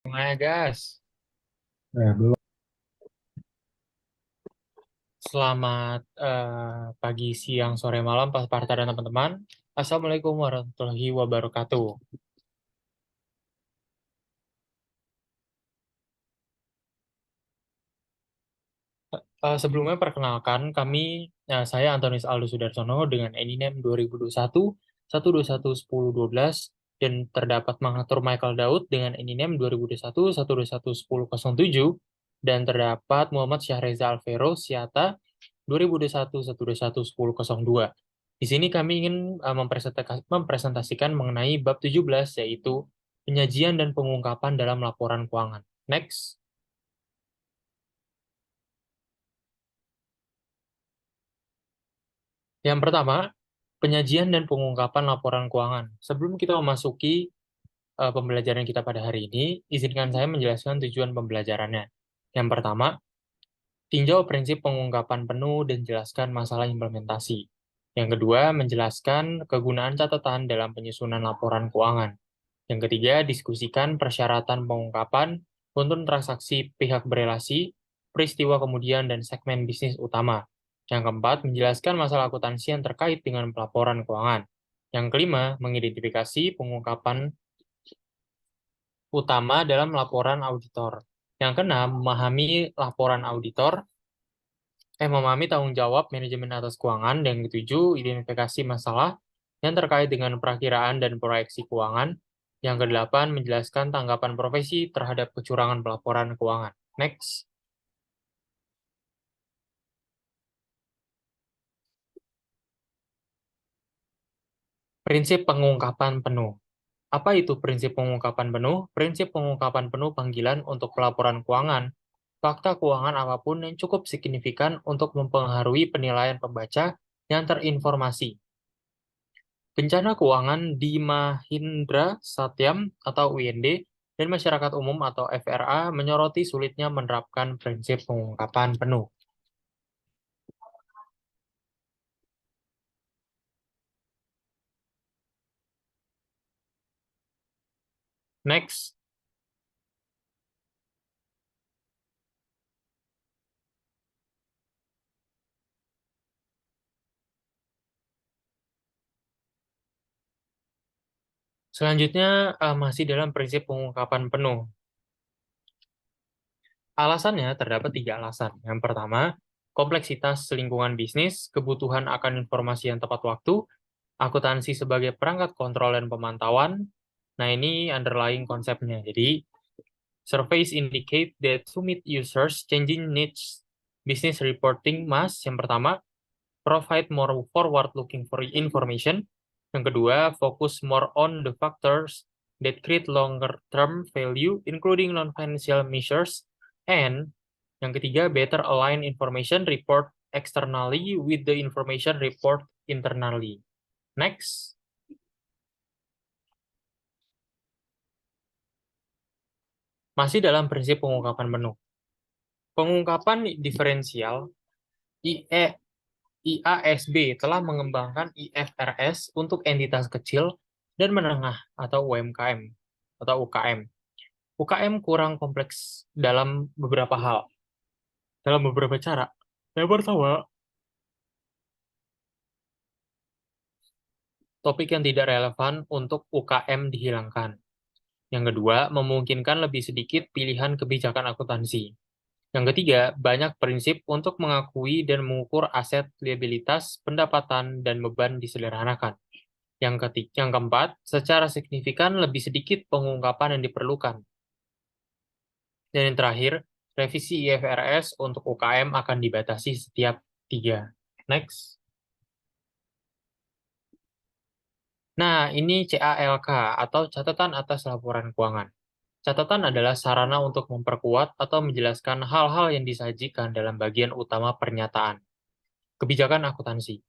Nah, guys, Belum. selamat pagi, siang, sore, malam, Pak Parta dan teman-teman. Assalamualaikum warahmatullahi wabarakatuh. Sebelumnya perkenalkan, saya Antonius Aldo Sudarsono dengan NINEM 2021 121 1012 dan terdapat mengatur Michael Daud dengan NINEM 2021 121 1007 dan terdapat Muhammad Syahreza Alvero Siata 2021 121 1002. Di sini kami ingin mempresentasikan mengenai bab 17 yaitu penyajian dan pengungkapan dalam laporan keuangan. Next. Yang pertama, penyajian dan pengungkapan laporan keuangan. Sebelum kita memasuki pembelajaran kita pada hari ini, izinkan saya menjelaskan tujuan pembelajarannya. Yang pertama, tinjau prinsip pengungkapan penuh dan jelaskan masalah implementasi. Yang kedua, menjelaskan kegunaan catatan dalam penyusunan laporan keuangan. Yang ketiga, diskusikan persyaratan pengungkapan, runtun transaksi pihak berelasi, peristiwa kemudian, dan segmen bisnis utama. Yang keempat, menjelaskan masalah akuntansi yang terkait dengan pelaporan keuangan. Yang kelima, mengidentifikasi pengungkapan utama dalam laporan auditor. Yang keenam, memahami tanggung jawab manajemen atas keuangan. Dan yang ketujuh, identifikasi masalah yang terkait dengan perakiraan dan proyeksi keuangan. Yang kedelapan, menjelaskan tanggapan profesi terhadap kecurangan pelaporan keuangan. Next. Prinsip pengungkapan penuh. Apa itu prinsip pengungkapan penuh? Prinsip pengungkapan penuh panggilan untuk pelaporan keuangan. Fakta keuangan apapun yang cukup signifikan untuk mempengaruhi penilaian pembaca yang terinformasi. Bencana keuangan di Mahindra Satyam atau UIND dan masyarakat umum atau FRA menyoroti sulitnya menerapkan prinsip pengungkapan penuh. Next. Selanjutnya masih dalam prinsip pengungkapan penuh. Alasannya terdapat tiga alasan. Yang pertama, kompleksitas lingkungan bisnis, kebutuhan akan informasi yang tepat waktu, akuntansi sebagai perangkat kontrol dan pemantauan. Nah, ini underlying konsepnya. Jadi, surveys indicate that to meet users changing needs, business reporting must, yang pertama, provide more forward-looking for information. Yang kedua, focus more on the factors that create longer-term value, including non-financial measures. And yang ketiga, better align information report externally with the information report internally. Next. Masih dalam prinsip pengungkapan menu. Pengungkapan diferensial IASB telah mengembangkan IFRS untuk entitas kecil dan menengah atau UMKM atau UKM. UKM kurang kompleks dalam beberapa hal, dalam beberapa cara. Yang pertama, topik yang tidak relevan untuk UKM dihilangkan. Yang kedua, memungkinkan lebih sedikit pilihan kebijakan akuntansi. Yang ketiga, banyak prinsip untuk mengakui dan mengukur aset, liabilitas, pendapatan, dan beban disederhanakan. Yang keempat, secara signifikan lebih sedikit pengungkapan yang diperlukan. Dan yang terakhir, revisi IFRS untuk UKM akan dibatasi setiap 3. Next. Nah, ini CALK atau catatan atas laporan keuangan. Catatan adalah sarana untuk memperkuat atau menjelaskan hal-hal yang disajikan dalam bagian utama pernyataan. Kebijakan akuntansi.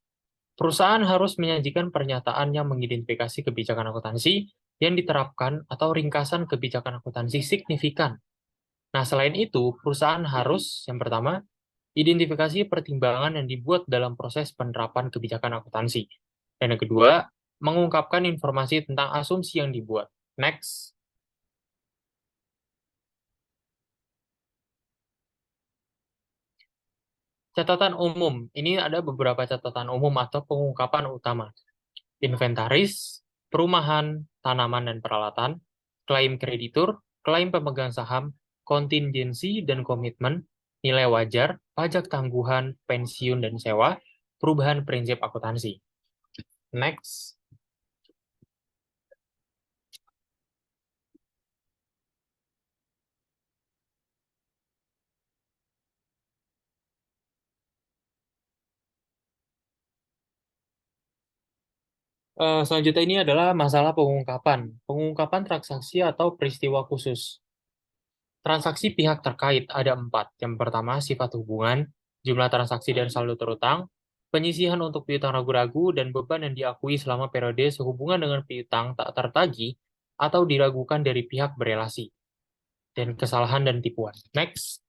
Perusahaan harus menyajikan pernyataan yang mengidentifikasi kebijakan akuntansi yang diterapkan atau ringkasan kebijakan akuntansi signifikan. Nah, selain itu, perusahaan harus, yang pertama, identifikasi pertimbangan yang dibuat dalam proses penerapan kebijakan akuntansi. Dan yang kedua, mengungkapkan informasi tentang asumsi yang dibuat. Next. Catatan umum. Ini ada beberapa catatan umum atau pengungkapan utama. Inventaris, perumahan, tanaman dan peralatan, klaim kreditur, klaim pemegang saham, kontingensi dan komitmen, nilai wajar, pajak tangguhan, pensiun dan sewa, perubahan prinsip akuntansi. Next. Selanjutnya ini adalah masalah pengungkapan. Pengungkapan transaksi atau peristiwa khusus. Transaksi pihak terkait ada 4. Yang pertama, sifat hubungan, jumlah transaksi dan saldo terutang, penyisihan untuk piutang ragu-ragu, dan beban yang diakui selama periode sehubungan dengan piutang tak tertagih atau diragukan dari pihak berelasi, dan kesalahan dan tipuan. Next.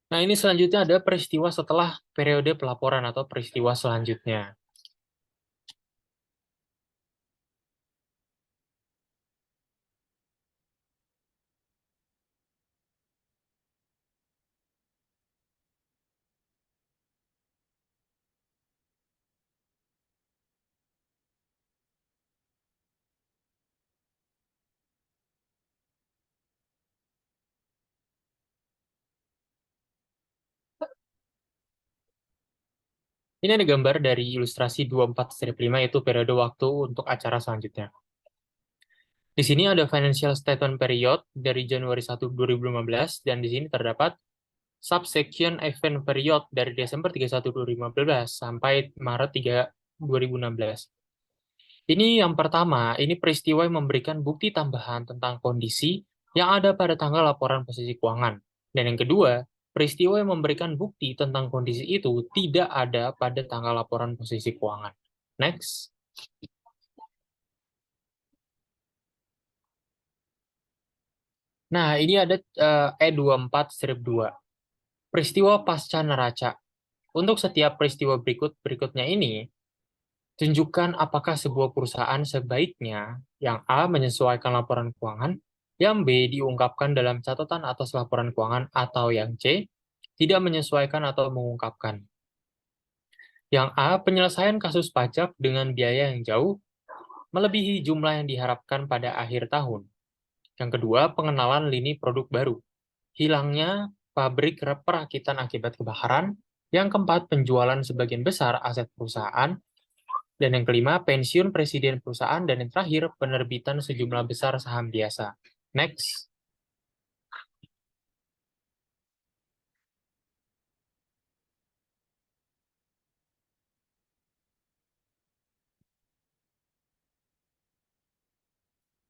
Nah, ini selanjutnya ada peristiwa setelah periode pelaporan atau peristiwa selanjutnya. Ini ada gambar dari ilustrasi 24-5, yaitu periode waktu untuk acara selanjutnya. Di sini ada financial statement period dari Januari 1, 2015, dan di sini terdapat subsection event period dari Desember 31, 2015 sampai Maret 3, 2016. Ini yang pertama, ini peristiwa yang memberikan bukti tambahan tentang kondisi yang ada pada tanggal laporan posisi keuangan. Dan yang kedua, peristiwa yang memberikan bukti tentang kondisi itu tidak ada pada tanggal laporan posisi keuangan. Next. Nah, ini ada E24-2. Peristiwa pasca neraca. Untuk setiap peristiwa berikutnya ini, tunjukkan apakah sebuah perusahaan sebaiknya yang A menyesuaikan laporan keuangan, yang B diungkapkan dalam catatan atas laporan keuangan, atau yang C tidak menyesuaikan atau mengungkapkan. Yang A, penyelesaian kasus pajak dengan biaya yang jauh melebihi jumlah yang diharapkan pada akhir tahun. Yang kedua, pengenalan lini produk baru. Hilangnya pabrik perakitan akibat kebakaran. Yang keempat, penjualan sebagian besar aset perusahaan. Dan yang kelima, pensiun presiden perusahaan. Dan yang terakhir, penerbitan sejumlah besar saham biasa. Next.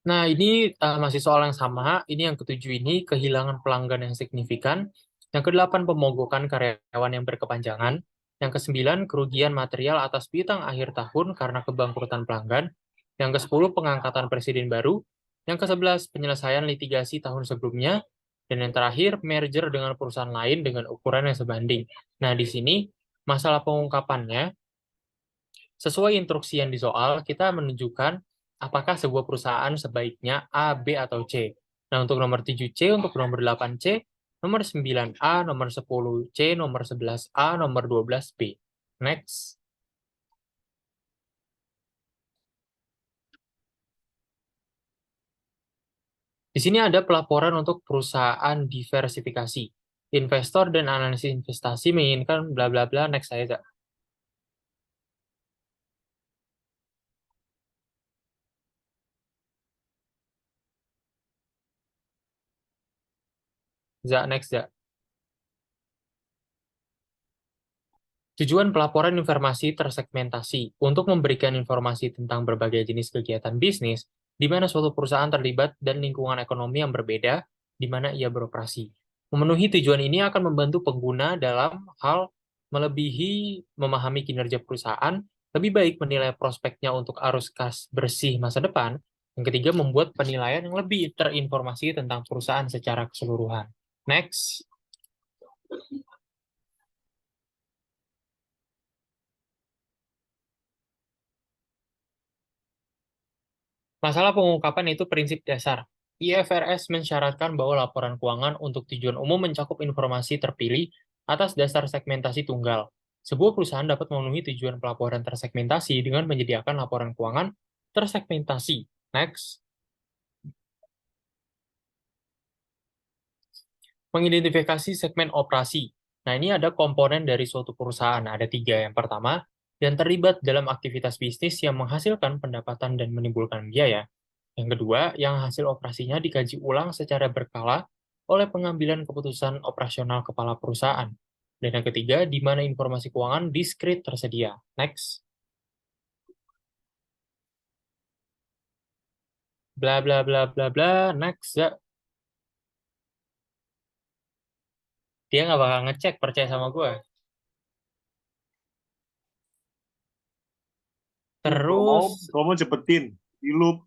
Nah, ini masih soal yang sama. Ini yang ketujuh ini, kehilangan pelanggan yang signifikan. Yang kedelapan, pemogokan karyawan yang berkepanjangan. Yang kesembilan, kerugian material atas piutang akhir tahun karena kebangkrutan pelanggan. Yang kesepuluh, pengangkatan presiden baru. Yang kesebelas, penyelesaian litigasi tahun sebelumnya. Dan yang terakhir, merger dengan perusahaan lain dengan ukuran yang sebanding. Nah, di sini masalah pengungkapannya, sesuai instruksi yang di soal, kita menunjukkan apakah sebuah perusahaan sebaiknya A, B, atau C. Nah, untuk nomor 7C, untuk nomor 8C, nomor 9A, nomor 10C, nomor 11A, nomor 12B. Next. Di sini ada pelaporan untuk perusahaan diversifikasi. Investor dan analisis investasi menginginkan bla bla bla. Next saya, Zak. Zak, next, Zak. Tujuan pelaporan informasi tersegmentasi untuk memberikan informasi tentang berbagai jenis kegiatan bisnis di mana suatu perusahaan terlibat dan lingkungan ekonomi yang berbeda di mana ia beroperasi. Memenuhi tujuan ini akan membantu pengguna dalam hal melebihi memahami kinerja perusahaan, lebih baik menilai prospeknya untuk arus kas bersih masa depan. Yang ketiga, membuat penilaian yang lebih terinformasi tentang perusahaan secara keseluruhan. Next. Masalah pengungkapan itu prinsip dasar. IFRS mensyaratkan bahwa laporan keuangan untuk tujuan umum mencakup informasi terpilih atas dasar segmentasi tunggal. Sebuah perusahaan dapat memenuhi tujuan pelaporan tersegmentasi dengan menyediakan laporan keuangan tersegmentasi. Next. Mengidentifikasi segmen operasi. Nah, ini ada komponen dari suatu perusahaan. Ada tiga. Yang pertama, yang terlibat dalam aktivitas bisnis yang menghasilkan pendapatan dan menimbulkan biaya. Yang kedua, yang hasil operasinya dikaji ulang secara berkala oleh pengambilan keputusan operasional kepala perusahaan. Dan yang ketiga, di mana informasi keuangan diskrit tersedia. Next. Bla bla bla bla bla. Next. Ya. Dia nggak bakal ngecek, percaya sama gue. Terus, Kalau mau cepetin di loop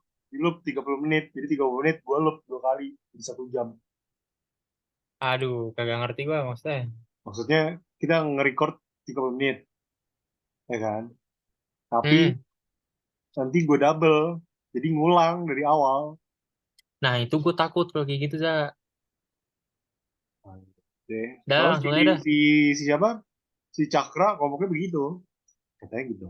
30 menit. Jadi 30 menit gue loop 2 kali di 1 jam. aduh, kagak ngerti gue maksudnya. Maksudnya kita nge-record 30 menit, ya kan? Tapi Hmm. nanti gue double. Jadi ngulang dari awal. Nah, itu gue takut kalau kayak gitu, Za. Deh. Dah, Soalnya langsung aja dah. si siapa? Si Cakra ngomongnya begitu. Katanya gitu.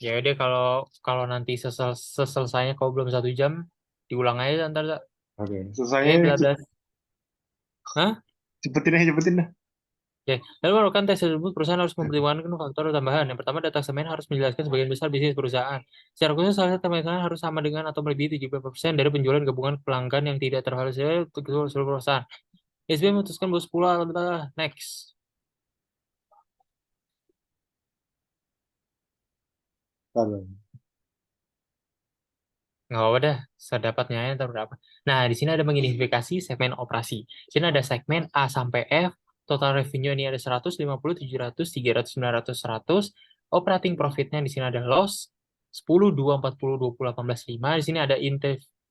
Ya udah, kalau kalau nanti seselesainya kau belum 1 jam, diulang aja ntar, Za. Oke. Selesainya Bla bla. Hah? cepetin aja cepetin dah. Oke. Lalu melakukan tes tersebut, perusahaan harus mempertimbangkan faktor tambahan. Yang pertama, data semen harus menjelaskan sebagian besar bisnis perusahaan. Secara khusus, salah satu tambahan harus sama dengan atau melebihi 70% dari penjualan gabungan pelanggan yang tidak terhasil untuk seluruh perusahaan. SBY memutuskan bahwa 10 next. Bentar. Nggak apa dah, sedapatnya aja ntar berapa. Nah, di sini ada mengidentifikasi segmen operasi. Di sini ada segmen A sampai F, total revenue ini ada 100, 50, 700, 300, 900, 100. Operating profitnya di sini ada loss, 10, 2, 40, 20, 18, 5. Di sini ada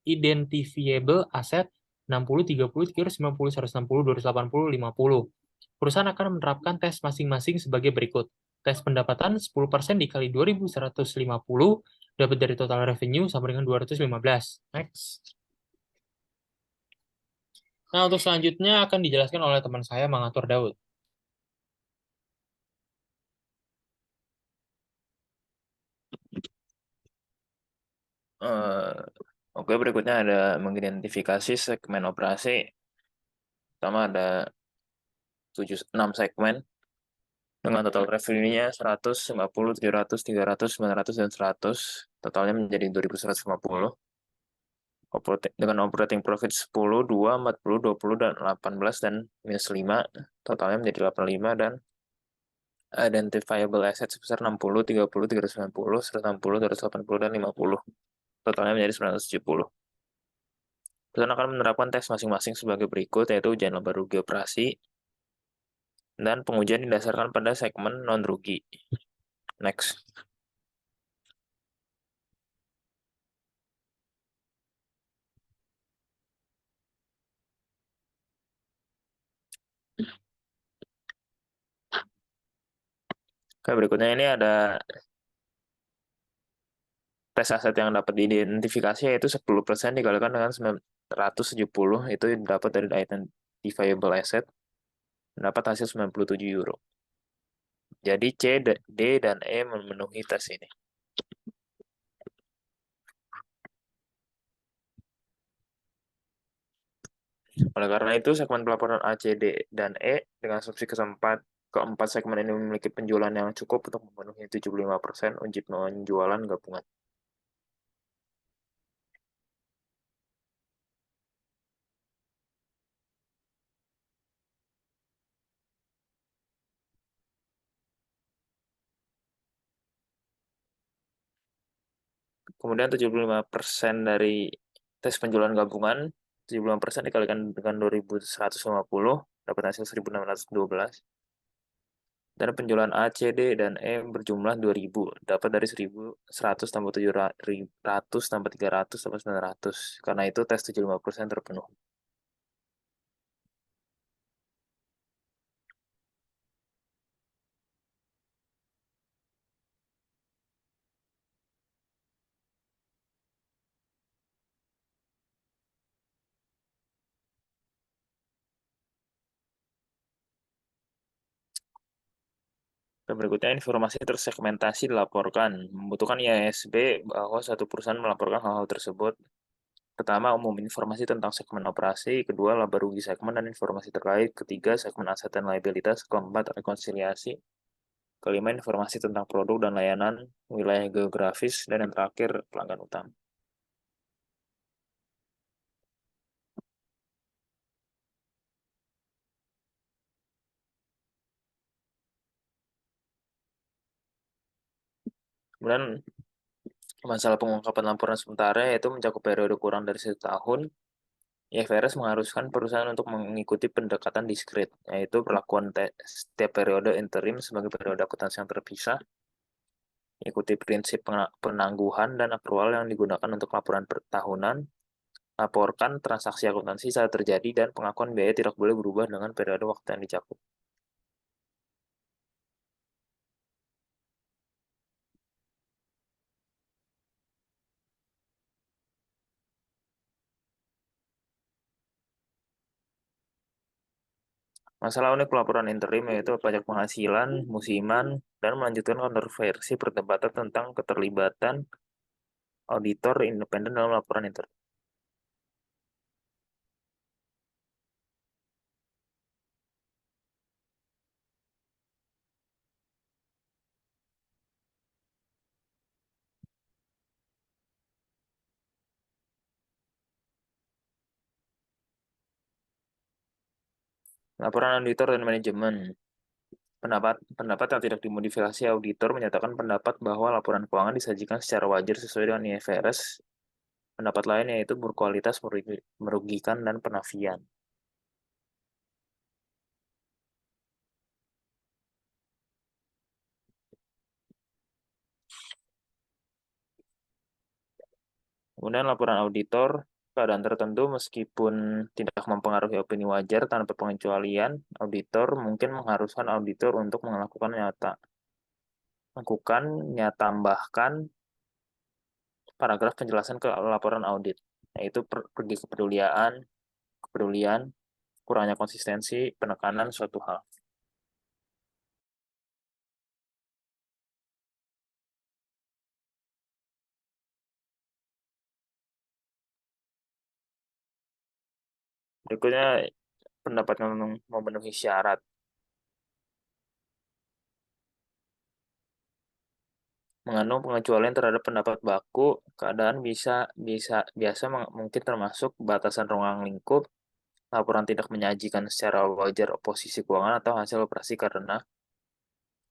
identifiable asset, 60, 30, 350, 160, 280, 50. Perusahaan akan menerapkan tes masing-masing sebagai berikut. Tes pendapatan 10% dikali 2.150 dapat dari total revenue sama dengan 215. Next. Nah, untuk selanjutnya akan dijelaskan oleh teman saya, Mengatur Daud. Eh, Oke, berikutnya ada mengidentifikasi segmen operasi. Pertama ada 6 segmen dengan total revenue-nya 100, 50, 700, 300, 900, dan 100. Totalnya menjadi 2.150. Dengan operating profit 10, 2, 40, 20, dan 18, dan minus 5. Totalnya menjadi 85, dan identifiable asset sebesar 60, 30, 390, 160, 280, dan 50. Totalnya menjadi 970. Perusahaan akan menerapkan tes masing-masing sebagai berikut, yaitu ujian laba rugi operasi, dan pengujian didasarkan pada segmen non-rugi. Next. Oke, berikutnya ini ada tes aset yang dapat diidentifikasi, yaitu 10% dikalikan dengan 970, itu dapat dari identifiable asset, dapat hasil 97 euro. Jadi C, D, dan E memenuhi tes ini. Oleh karena itu, segmen pelaporan A, C, D, dan E dengan asumsi keempat segmen ini memiliki penjualan yang cukup untuk memenuhi 75% wajib penjualan gabungan. Kemudian 75% dari tes penjualan gabungan, 75% dikalikan dengan 2.150, dapat hasil 1.612. Dan penjualan A, C, D, dan E berjumlah 2.000, dapat dari 1.100 tambah 700 tambah 300 tambah 900. Karena itu tes 75% terpenuhi. Dan berikutnya, informasi tersegmentasi dilaporkan. Membutuhkan ISB bahwa satu perusahaan melaporkan hal-hal tersebut. Pertama, umum informasi tentang segmen operasi. Kedua, laba rugi segmen dan informasi terkait. Ketiga, segmen aset dan liabilitas. Keempat, rekonsiliasi. Kelima, informasi tentang produk dan layanan, wilayah geografis. Dan yang terakhir, pelanggan utama. Kemudian, masalah pengungkapan laporan sementara yaitu mencakup periode kurang dari 1 tahun. IFRS mengharuskan perusahaan untuk mengikuti pendekatan diskret, yaitu perlakuan setiap periode interim sebagai periode akuntansi yang terpisah, ikuti prinsip penangguhan dan akrual yang digunakan untuk laporan per tahunan, laporkan transaksi akuntansi saat terjadi, dan pengakuan biaya tidak boleh berubah dengan periode waktu yang dicakup. Masalah unik pelaporan interim yaitu pajak penghasilan, musiman, dan melanjutkan kontroversi perdebatan tentang keterlibatan auditor independen dalam laporan interim. Laporan auditor dan manajemen. Pendapat yang tidak dimodifikasi auditor menyatakan pendapat bahwa laporan keuangan disajikan secara wajar sesuai dengan IFRS. Pendapat lain yaitu berkualitas merugikan dan penafian. Kemudian laporan auditor, keadaan tertentu meskipun tidak mempengaruhi opini wajar tanpa pengecualian, auditor mungkin mengharuskan auditor untuk lakukan tambahkan paragraf penjelasan ke laporan audit, yaitu pergi kepedulian, kurangnya konsistensi, penekanan suatu hal. Berikutnya, pendapat memenuhi syarat. Mengandung pengecualian terhadap pendapat baku, keadaan biasa mungkin termasuk batasan ruang lingkup, laporan tidak menyajikan secara wajar posisi keuangan atau hasil operasi karena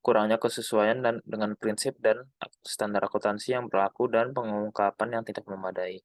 kurangnya kesesuaian dengan prinsip dan standar akuntansi yang berlaku dan pengungkapan yang tidak memadai.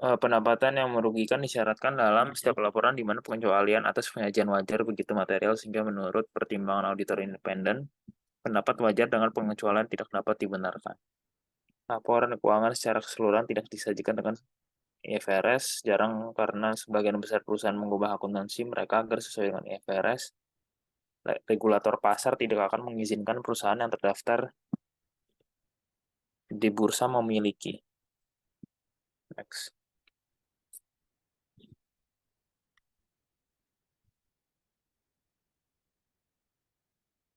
Pendapatan yang merugikan disyaratkan dalam setiap laporan di mana pengecualian atas penyajian wajar begitu material sehingga menurut pertimbangan auditor independen, pendapat wajar dengan pengecualian tidak dapat dibenarkan. Laporan keuangan secara keseluruhan tidak disajikan dengan IFRS, jarang karena sebagian besar perusahaan mengubah akuntansi mereka agar sesuai dengan IFRS. Regulator pasar tidak akan mengizinkan perusahaan yang terdaftar di bursa memiliki. Next.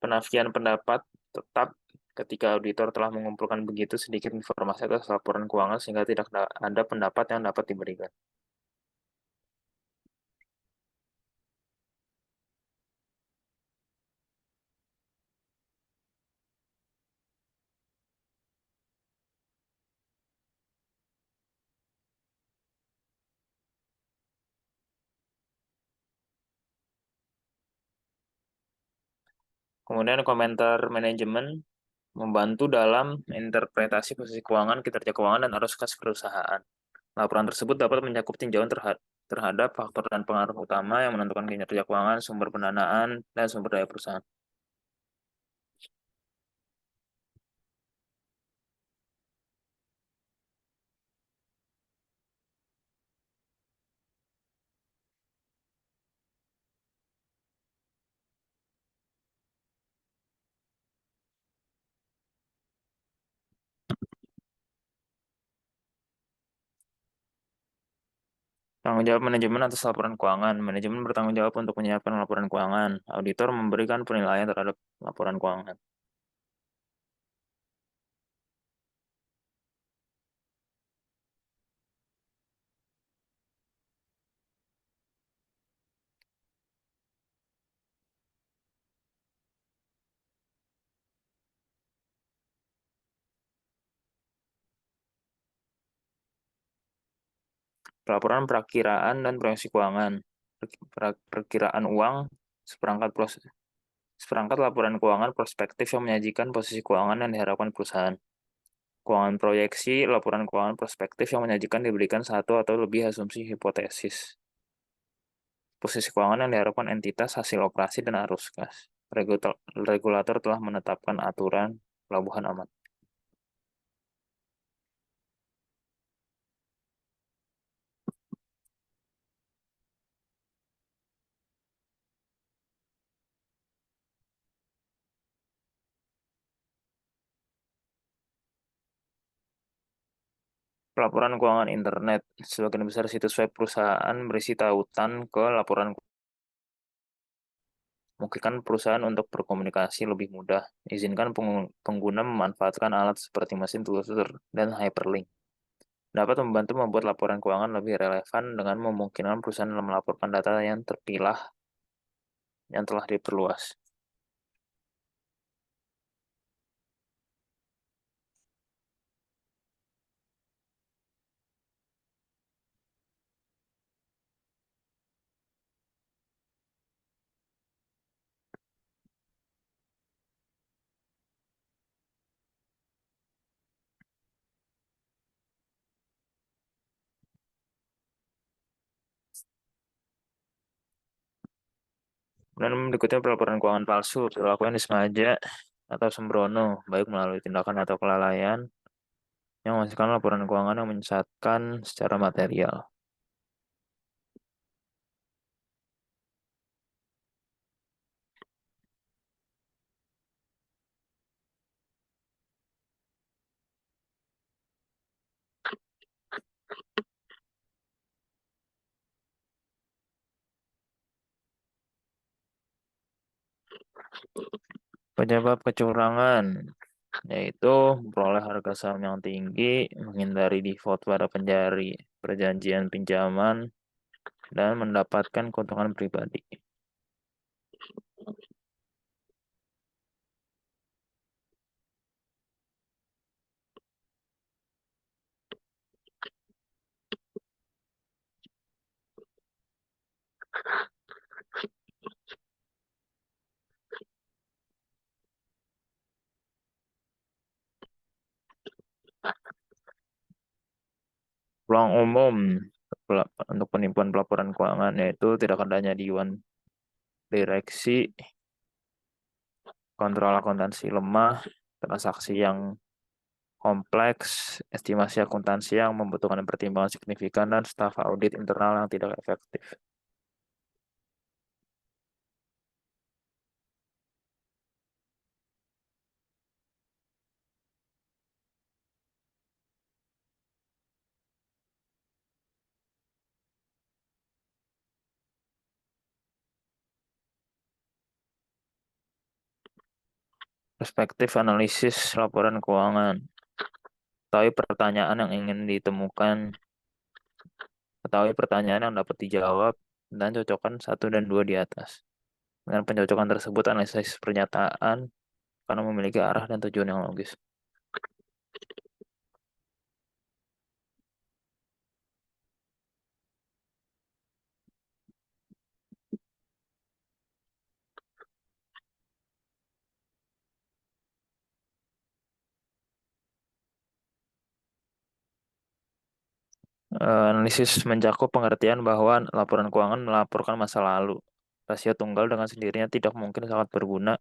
Penafian pendapat tetap ketika auditor telah mengumpulkan begitu sedikit informasi atas laporan keuangan sehingga tidak ada pendapat yang dapat diberikan. Kemudian komentar manajemen membantu dalam interpretasi posisi keuangan, kinerja keuangan, dan arus kas perusahaan. Laporan tersebut dapat mencakup tinjauan terhadap faktor dan pengaruh utama yang menentukan kinerja keuangan, sumber pendanaan, dan sumber daya perusahaan. Tanggung jawab manajemen atas laporan keuangan. Manajemen bertanggung jawab untuk menyiapkan laporan keuangan. Auditor memberikan penilaian terhadap laporan keuangan. Pelaporan perakiraan dan proyeksi keuangan. Perkiraan uang, seperangkat laporan keuangan prospektif yang menyajikan posisi keuangan yang diharapkan perusahaan. Keuangan proyeksi, laporan keuangan prospektif yang menyajikan diberikan satu atau lebih asumsi hipotesis. Posisi keuangan yang diharapkan entitas, hasil operasi, dan arus kas. Regulator telah menetapkan aturan pelabuhan aman. Pelaporan keuangan internet. Sebagian besar situs web perusahaan berisi tautan ke laporan. Memungkinkan perusahaan untuk berkomunikasi lebih mudah. Izinkan pengguna memanfaatkan alat seperti mesin telusur dan hyperlink. Dapat membantu membuat laporan keuangan lebih relevan dengan memungkinkan perusahaan melaporkan data yang terpilah yang telah diperluas. Dan berikutnya pelaporan keuangan palsu, perilaku yang disengaja atau sembrono, baik melalui tindakan atau kelalaian, yang menghasilkan laporan keuangan yang menyesatkan secara material. Penyebab kecurangan yaitu memperoleh harga saham yang tinggi, menghindari default pada perjanjian pinjaman, dan mendapatkan keuntungan pribadi. Peluang umum untuk penipuan pelaporan keuangan yaitu tidak adanya dewan direksi, kontrol akuntansi lemah, transaksi yang kompleks, estimasi akuntansi yang membutuhkan pertimbangan signifikan, dan staf audit internal yang tidak efektif. Perspektif analisis laporan keuangan. Ketahui pertanyaan yang ingin ditemukan, ketahui pertanyaan yang dapat dijawab, dan cocokkan 1 dan 2 di atas. Dengan pencocokan tersebut, analisis pernyataan karena memiliki arah dan tujuan yang logis. Analisis mencakup pengertian bahwa laporan keuangan melaporkan masa lalu. Rasio tunggal dengan sendirinya tidak mungkin sangat berguna.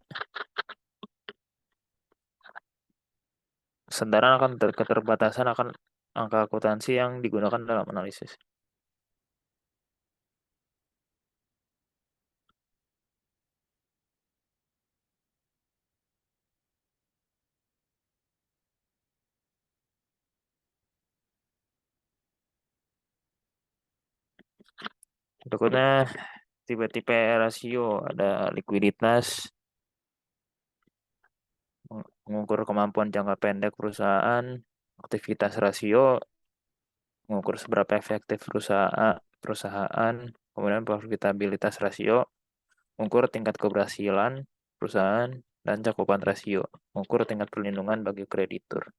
Kesadaran akan keterbatasan akan angka akuntansi yang digunakan dalam analisis. Berikutnya tipe-tipe rasio, ada likuiditas, mengukur kemampuan jangka pendek perusahaan, aktivitas rasio, mengukur seberapa efektif perusahaan, kemudian profitabilitas rasio, mengukur tingkat keberhasilan perusahaan, dan cakupan rasio, mengukur tingkat perlindungan bagi kreditur.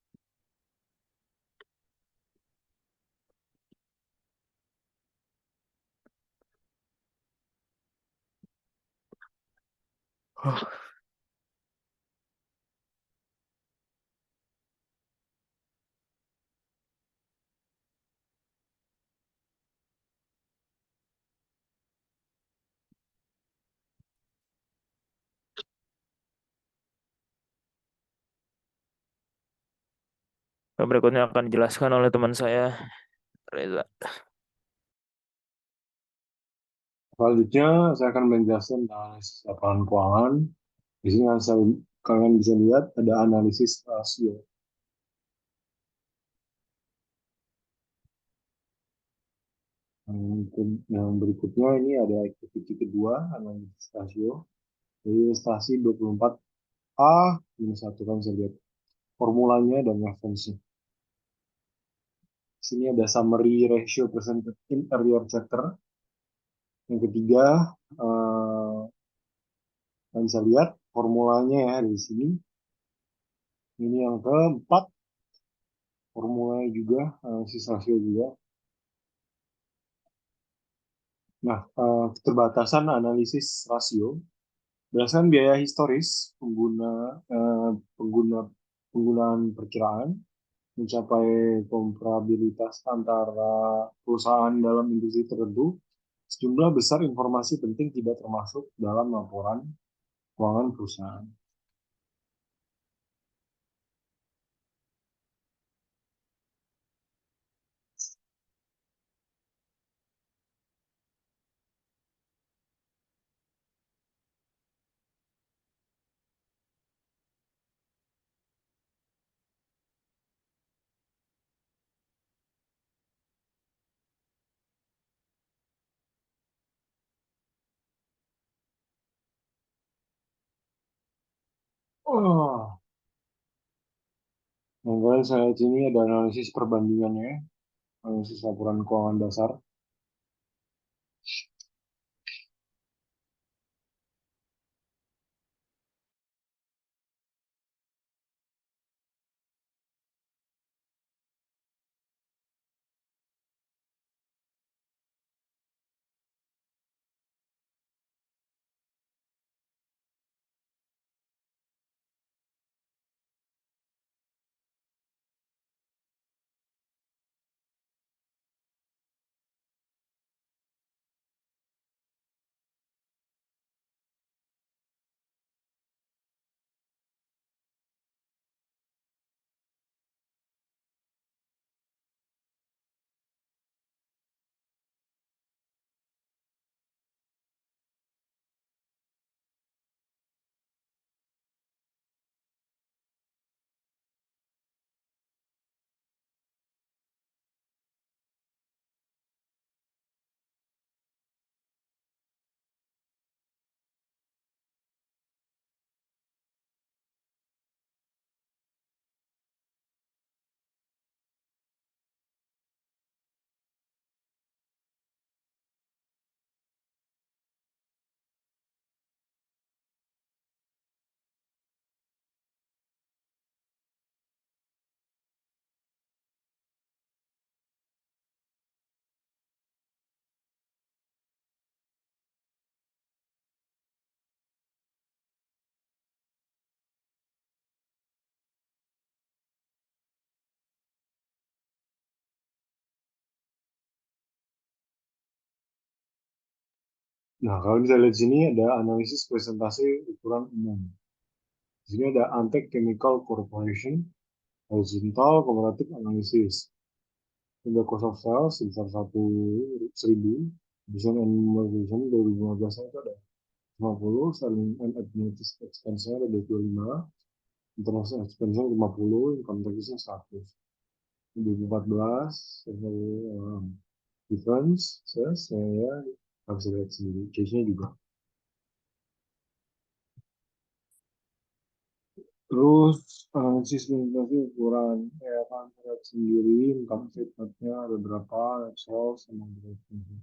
Berikutnya akan dijelaskan oleh teman saya, Reza. Selanjutnya, saya akan menjelaskan analisis laporan keuangan. Di sini kalian bisa lihat ada analisis rasio. Yang berikutnya ini ada activity kedua, analisis rasio. Jadi investasi 24A minus 1 kan bisa lihat formulanya dan referensinya. Di sini ada summary ratio presented in earlier chapter. Yang ketiga, kalian bisa lihat formulanya ya di sini. Ini yang keempat, formulanya juga, analisis rasio juga. Nah, keterbatasan analisis rasio berdasarkan biaya historis penggunaan perkiraan mencapai komparabilitas antara perusahaan dalam industri tertentu. Sejumlah besar informasi penting tidak termasuk dalam laporan keuangan perusahaan. Oh, nah, kalian saya lihat sini ada analisis perbandingannya, analisis laporan keuangan dasar. Nah, kalau bisa lihat sini ada analisis presentasi ukuran umum. Di sini ada Antec Chemical Corporation, horizontal comparative analysis. Hingga cost of sales sebesar 1.000, design and modernization 2015 itu ada 50, selling and administrative expense-nya ada 25, international expense-nya 50, income tax-nya 100. 2014, difference, saya Kalian bisa lihat sendiri, case-nya juga. Terus analisis presentasi ukuran, ya kan lihat sendiri, income statement-nya ada berapa, Excel sama berapa.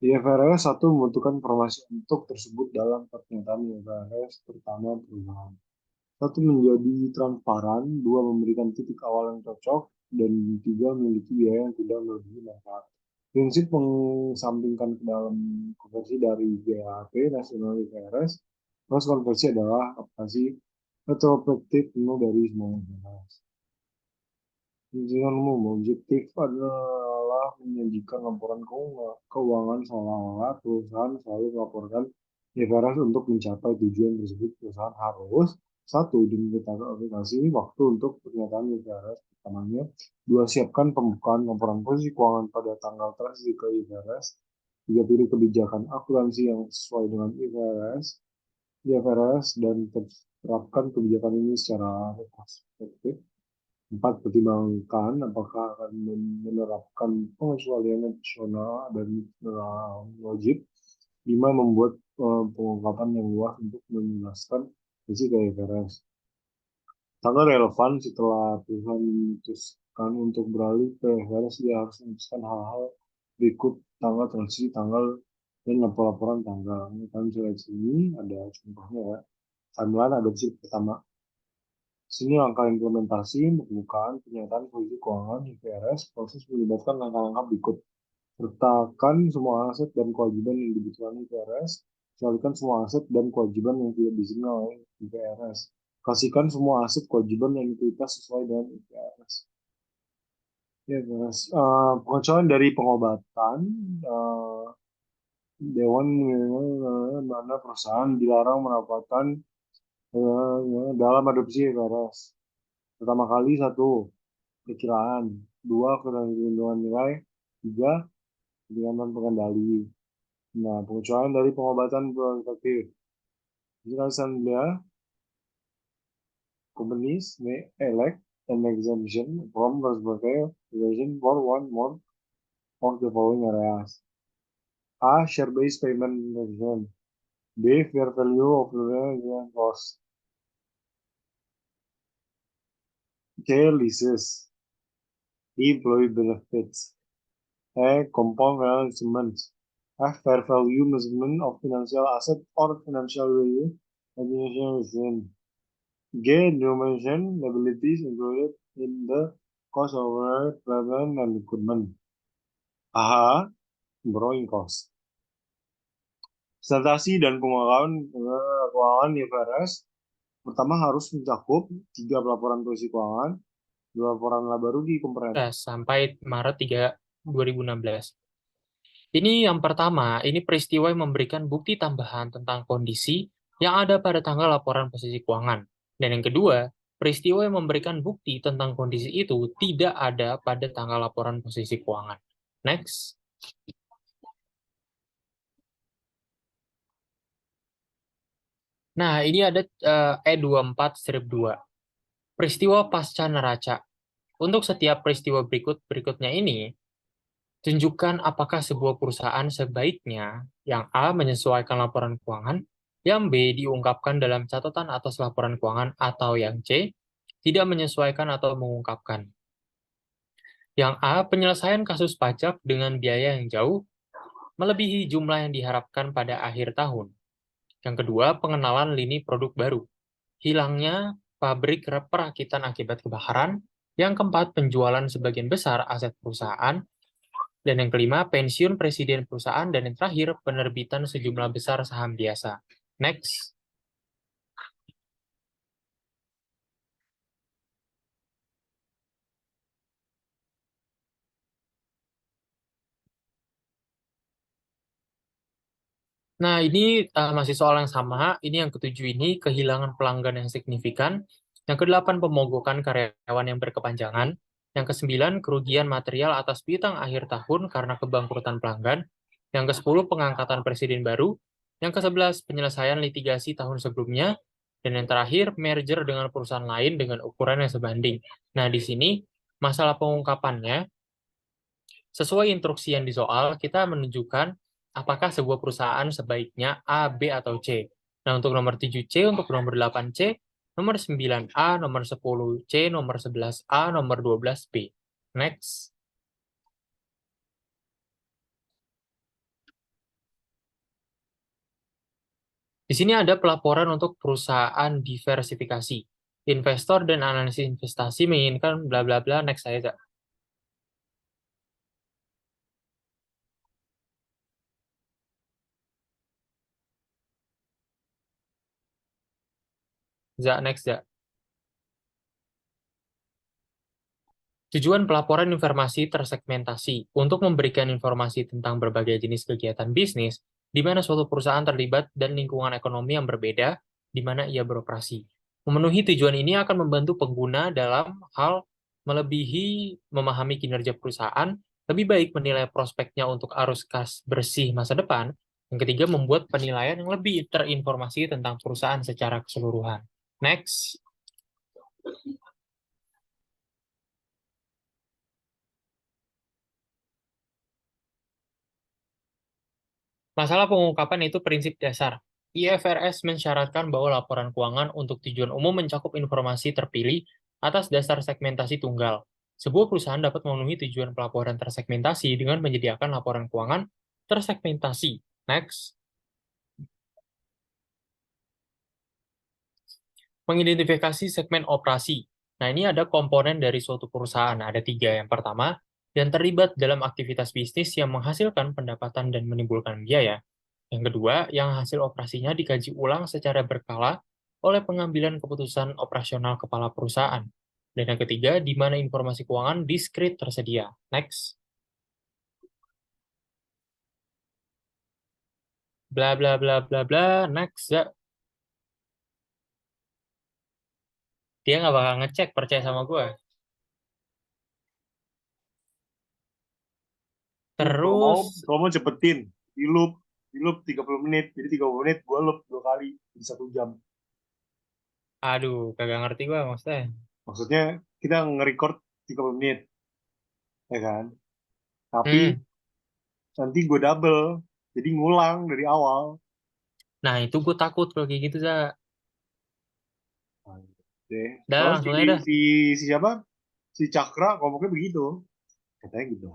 IFRS 1 membutuhkan informasi untuk tersebut dalam pernyataan IFRS pertama perubahan. 1 menjadi transparan, 2 memberikan titik awal yang cocok, dan 3 memiliki biaya yang tidak melebihi manfaat. Prinsip mengesampingkan ke dalam konversi dari GAAP Nasional IFRS, terus konversi adalah aplikasi retrospektif penuh dari semua IFRS. Tujuan umum objektif adalah menyajikan laporan keuangan seolah-olah perusahaan selalu melaporkan IFRS untuk mencapai tujuan tersebut. Perusahaan harus 1. Dimintakan aplikasi waktu untuk pernyataan IFRS pertamanya. 2. Siapkan pembukaan laporan posisi keuangan pada tanggal transisi ke IFRS. 3. Pilih kebijakan akuntansi yang sesuai dengan IFRS dan terapkan kebijakan ini secara retrospektif. 4. Pertimbangkan apakah akan menerapkan pengecualian opsional dan wajib. 5. Membuat pengungkapan yang luas untuk menjelaskan risiko IFRS. Tanggal relevan setelah perusahaan memutuskan untuk beralih ke IFRS, dia harus memutuskan hal-hal berikut: tanggal transisi, tanggal, dan laporan tanggal. Ini kan sudah sini ada contohnya ya. Timeline adopsi pertama. Sini langkah implementasi, pembukaan, pernyataan posisi keuangan IFRS, proses melibatkan langkah-langkah berikut. Sertakan semua aset dan kewajiban yang dibutuhkan IFRS, kecualikan semua aset dan kewajiban yang tidak diizinkan oleh IFRS. Kasihkan semua aset, kewajiban, dan likuiditas sesuai dengan IFRS. IFRS. Pengecualian dari pengobatan, Dewan mana perusahaan dilarang mendapatkan dalam adopsi IFRS. Pertama kali 1. Perkiraan. 2. Perlindungan nilai. 3. Perlindungan pengendali. Nah, pengecualian dari pengobatan kuantitatif. Penjelasan dia, companies may elect an exemption from regulation for one more of the following areas. A. Share-based payment exemption. B. Fair value of the cost. C. Leases. D. Employee benefits. A. Compound management. F. Fair value measurement of financial asset or financial value. G. Denomination liabilities included in the cost of development and recruitment. A. Borrowing cost. Presentasi dan keuangan IFRS. Pertama harus mencakup 3 pelaporan posisi keuangan, 2 laporan laba rugi komparatif. Sampai Maret 2016. Ini yang pertama, ini peristiwa yang memberikan bukti tambahan tentang kondisi yang ada pada tanggal laporan posisi keuangan. Dan yang kedua, peristiwa yang memberikan bukti tentang kondisi itu tidak ada pada tanggal laporan posisi keuangan. Next. Nah, ini ada E24-2. Peristiwa pasca neraca. Untuk setiap peristiwa berikutnya ini, tunjukkan apakah sebuah perusahaan sebaiknya yang A menyesuaikan laporan keuangan, yang B diungkapkan dalam catatan atas laporan keuangan, atau yang C tidak menyesuaikan atau mengungkapkan. Yang A, penyelesaian kasus pajak dengan biaya yang jauh melebihi jumlah yang diharapkan pada akhir tahun. Yang kedua, pengenalan lini produk baru. Hilangnya pabrik perakitan akibat kebakaran. Yang keempat, penjualan sebagian besar aset perusahaan. Dan yang kelima, pensiun presiden perusahaan. Dan yang terakhir, penerbitan sejumlah besar saham biasa. Next. Nah, ini masih soal yang sama. Ini yang ketujuh ini, kehilangan pelanggan yang signifikan. Yang kedelapan, pemogokan karyawan yang berkepanjangan. Yang kesembilan, kerugian material atas piutang akhir tahun karena kebangkrutan pelanggan. Yang ke-10, pengangkatan presiden baru. Yang ke-11, penyelesaian litigasi tahun sebelumnya. Dan yang terakhir, merger dengan perusahaan lain dengan ukuran yang sebanding. Nah, di sini, masalah pengungkapannya, Sesuai instruksi yang di soal, kita menunjukkan apakah sebuah perusahaan sebaiknya A, B, atau C. Nah, untuk nomor 7C, untuk nomor 8C, nomor 9A, nomor 10C, nomor 11A, nomor 12B. Next. Di sini ada pelaporan untuk perusahaan diversifikasi. Investor dan analisis investasi menginginkan bla bla bla. Next saya, Zak. Zak, next, Zak. Tujuan pelaporan informasi tersegmentasi untuk memberikan informasi tentang berbagai jenis kegiatan bisnis, di mana suatu perusahaan terlibat dan lingkungan ekonomi yang berbeda, di mana ia beroperasi. Memenuhi tujuan ini akan membantu pengguna dalam hal melebihi memahami kinerja perusahaan, lebih baik menilai prospeknya untuk arus kas bersih masa depan. Yang ketiga, membuat penilaian yang lebih terinformasi tentang perusahaan secara keseluruhan. Next. Masalah pengungkapan itu prinsip dasar. IFRS mensyaratkan bahwa laporan keuangan untuk tujuan umum mencakup informasi terpilih atas dasar segmentasi tunggal. Sebuah perusahaan dapat memenuhi tujuan pelaporan tersegmentasi dengan menyediakan laporan keuangan tersegmentasi. Next. Mengidentifikasi segmen operasi. Nah, ini ada komponen dari suatu perusahaan. Ada tiga. Yang pertama, yang terlibat dalam aktivitas bisnis yang menghasilkan pendapatan dan menimbulkan biaya. Yang kedua, yang hasil operasinya dikaji ulang secara berkala oleh pengambilan keputusan operasional kepala perusahaan. Dan yang ketiga, di mana informasi keuangan diskrit tersedia. Next. Bla bla bla bla bla. Next. Ya. Dia nggak bakal ngecek, percaya sama gue. Kalau mau, Terus, kalau mau cepetin, di loop 30 menit. Jadi 30 menit gue loop 2 kali di 1 jam. aduh, kagak ngerti gue maksudnya. Maksudnya kita nge-record 30 menit, ya kan? Tapi Hmm. nanti gue double, jadi ngulang dari awal. Nah, itu gue takut kalau kayak gitu, Za. Nah, deh. Dah, Soalnya langsung aja dah. si siapa? Si Cakra ngomongnya begitu. Katanya gitu.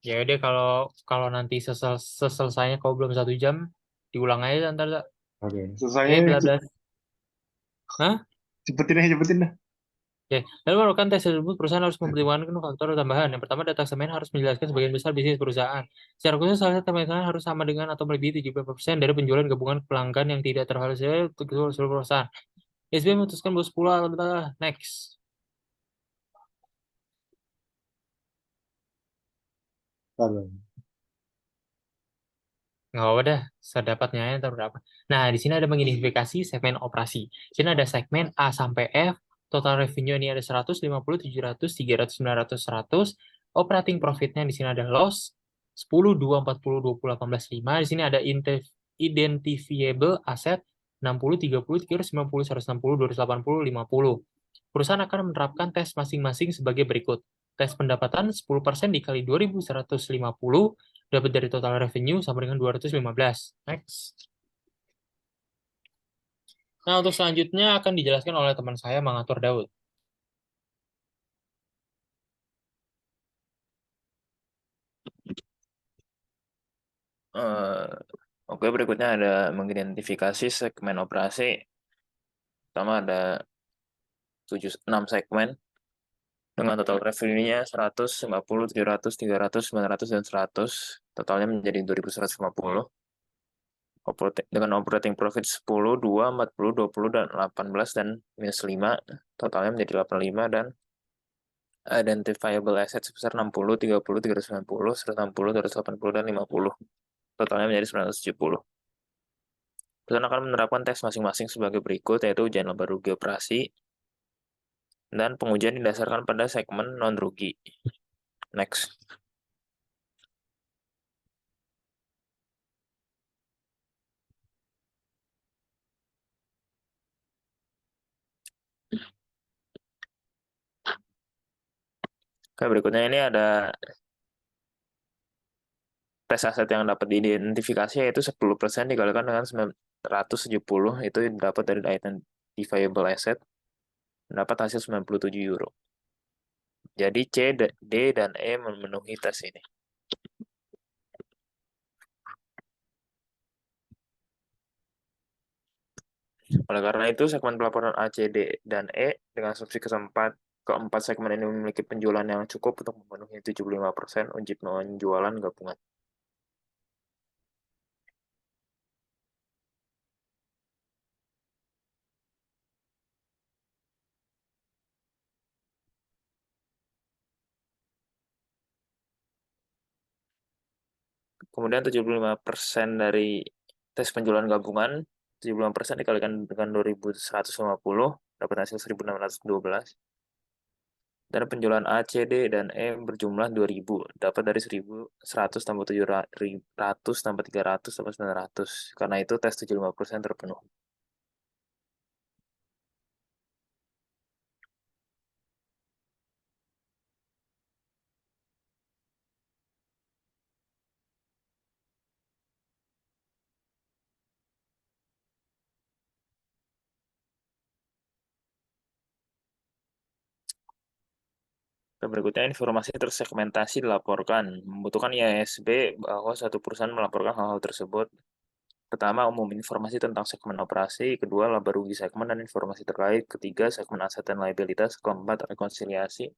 Ya udah, kalau kalau nanti seselesainya kalau belum 1 jam, diulang aja ntar, Za. Oke, selesainya Bla bla. Hah? cepetin aja, cepetin dah. Oke, lalu melakukan tes tersebut, perusahaan harus mempertimbangkan faktor tambahan. Yang pertama, data semen harus menjelaskan sebagian besar bisnis perusahaan. Secara khusus, salah satu tambahan harus sama dengan atau melebihi 70% dari penjualan gabungan pelanggan yang tidak terhasil untuk seluruh perusahaan. SBY memutuskan bahwa 10 next. Ntar. Nggak apa dah, sedapatnya aja ntar berapa. Nah, di sini ada mengidentifikasi segmen operasi. Di sini ada segmen A sampai F, total revenue ini ada 100, 50, 700, 300, 900, 100. Operating profitnya di sini ada loss, 10, 2, 40, 20, 18, 5. Di sini ada identifiable asset, 60, 30, 350, 160, 280, 50. Perusahaan akan menerapkan tes masing-masing sebagai berikut. Tes pendapatan 10% dikali 2.150 dapat dari total revenue sama dengan 215. Next. Nah, untuk selanjutnya akan dijelaskan oleh teman saya, Mengatur Daud. Eh, Oke, berikutnya ada mengidentifikasi segmen operasi. Pertama ada 6 segmen dengan total revenue-nya 100, 50, 700, 300, 900, dan 100. Totalnya menjadi 2.150. Dengan operating profit 10, 2, 40, 20, dan 18, dan minus 5. Totalnya menjadi 85, dan identifiable asset sebesar 60, 30, 390, 160, 280, dan 50. Totalnya menjadi 970. Perusahaan akan menerapkan tes masing-masing sebagai berikut, yaitu ujian laba rugi operasi, dan pengujian didasarkan pada segmen non-rugi. Next. Oke, berikutnya ini ada tes aset yang dapat diidentifikasi yaitu 10% dikalikan dengan 970 itu dapat dari identifiable asset, dapat hasil 97 euro. Jadi C, D, dan E memenuhi tes ini. Oleh karena itu, segmen pelaporan A, C, D, dan E dengan asumsi keempat segmen ini memiliki penjualan yang cukup untuk memenuhi 75% wajib penjualan gabungan. Kemudian 75% dari tes penjualan gabungan, 75% dikalikan dengan 2.150, dapat hasil 1.612. Dan penjualan A, C, D, dan E berjumlah 2.000, dapat dari 1.100 tambah 700 tambah 300 tambah 900. Karena itu tes 75% terpenuhi. Berikutnya, informasi tersegmentasi dilaporkan. Membutuhkan ISB bahwa satu perusahaan melaporkan hal-hal tersebut. Pertama, umum informasi tentang segmen operasi. Kedua, laba rugi segmen dan informasi terkait. Ketiga, segmen aset dan liabilitas. Keempat, rekonsiliasi.